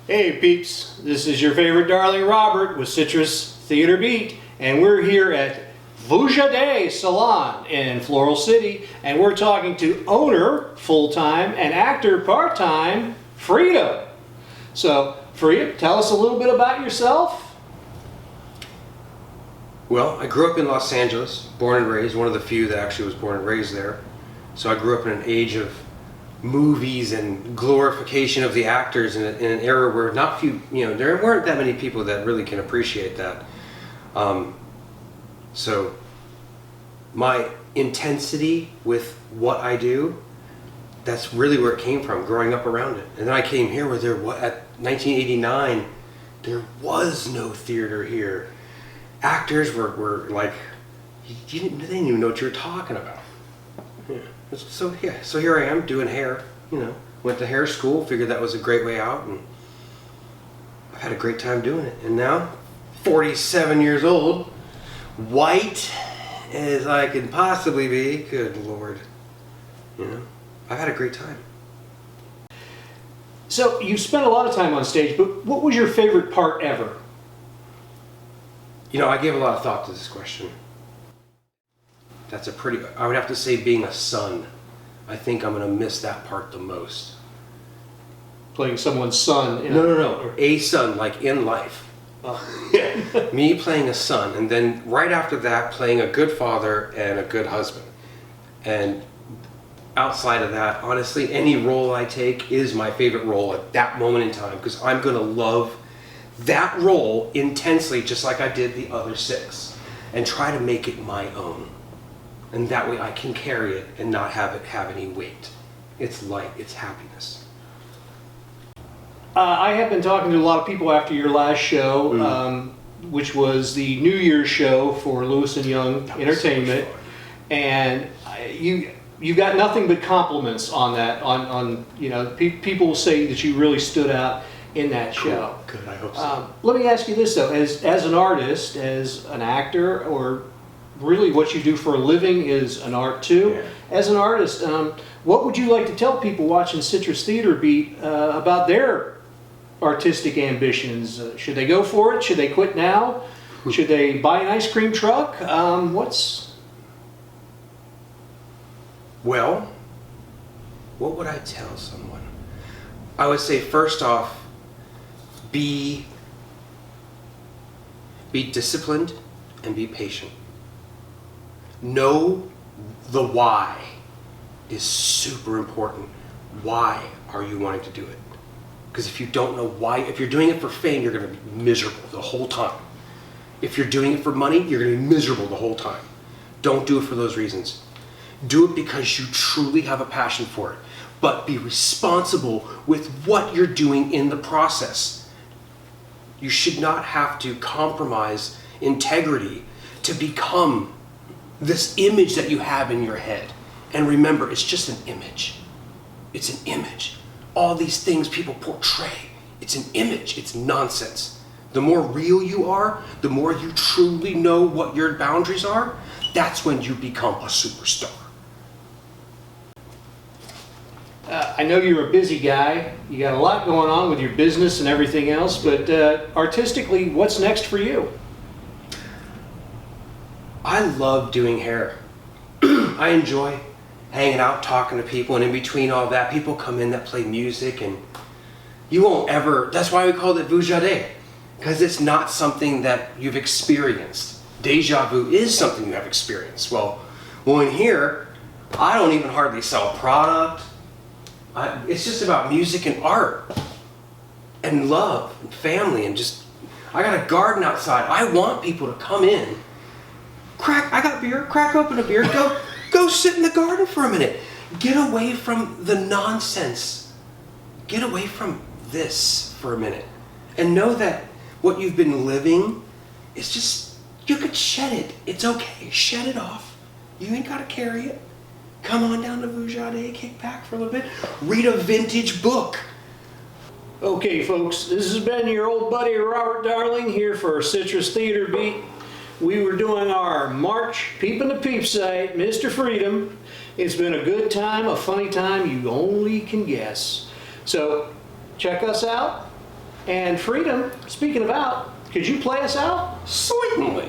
Hey peeps, this is your favorite darling Robert with Citrus Theater Beat, and we're here at Vujade Salon in Floral City, and we're talking to owner full-time and actor part-time Freedom. So Freedom, tell us a little bit about yourself. Well, I grew up in Los Angeles, born and raised, one of the few that actually was born and raised there. So I grew up in an age of movies and glorification of the actors in an era where there weren't that many people that really can appreciate that. So my intensity with what I do, that's really where it came from, growing up around it. And then I came here where at 1989, there was no theater here. Actors were like, they didn't even know what you were talking about. Yeah. So here I am doing hair, went to hair school, figured that was a great way out, and I've had a great time doing it. And now, 47 years old, white as I can possibly be, good Lord, I've had a great time. So you spent a lot of time on stage, but what was your favorite part ever? I gave a lot of thought to this question. I would have to say being a son. I think I'm going to miss that part the most. Playing someone's son? No. A son, like in life. Oh. Me playing a son, and then right after that, playing a good father and a good husband. And outside of that, honestly, any role I take is my favorite role at that moment in time, because I'm going to love that role intensely, just like I did the other 6, and try to make it my own. And that way I can carry it and not have it have any weight. It's light, it's happiness. I have been talking to a lot of people after your last show, which was the New Year's show for Lewis and Young Entertainment, so and you got nothing but compliments on that. People say that you really stood out in that show. Good, I hope so. Let me ask you this though, as an artist, as an actor, or really what you do for a living is an art too. Yeah. As an artist, what would you like to tell people watching Citrus Theater Beat about their artistic ambitions? Should they go for it? Should they quit now? Should they buy an ice cream truck? Well, what would I tell someone? I would say first off, be disciplined and be patient. Know the why is super important. Why are you wanting to do it? Because if you don't know why, if you're doing it for fame, you're going to be miserable the whole time. If you're doing it for money, you're going to be miserable the whole time. Don't do it for those reasons. Do it because you truly have a passion for it. But be responsible with what you're doing in the process. You should not have to compromise integrity to become this image that you have in your head. And remember, it's just an image. It's an image. All these things people portray, it's an image. It's nonsense. The more real you are, the more you truly know what your boundaries are, that's when you become a superstar. I know you're a busy guy. You got a lot going on with your business and everything else, but artistically, what's next for you? I love doing hair. I enjoy hanging out, talking to people, and in between all that, people come in that play music, and you won't ever, that's why we called it Vujade, because it's not something that you've experienced. Deja vu is something you have experienced. Well, in here, I don't even hardly sell product. It's just about music and art and love and family, and just, I got a garden outside. I want people to come in, I got beer, crack open a beer, go sit in the garden for a minute. Get away from the nonsense. Get away from this for a minute. And know that what you've been living is just, you could shed it. It's okay, shed it off. You ain't gotta carry it. Come on down to Vujade, kick back for a little bit. Read a vintage book. Okay folks, this has been your old buddy Robert Darling here for Citrus Theater Beat. We were doing our March Peep in the Peep site, Mr. Freedom. It's been a good time, a funny time you only can guess. So check us out And Freedom, speaking of out, could you play us out? Certainly.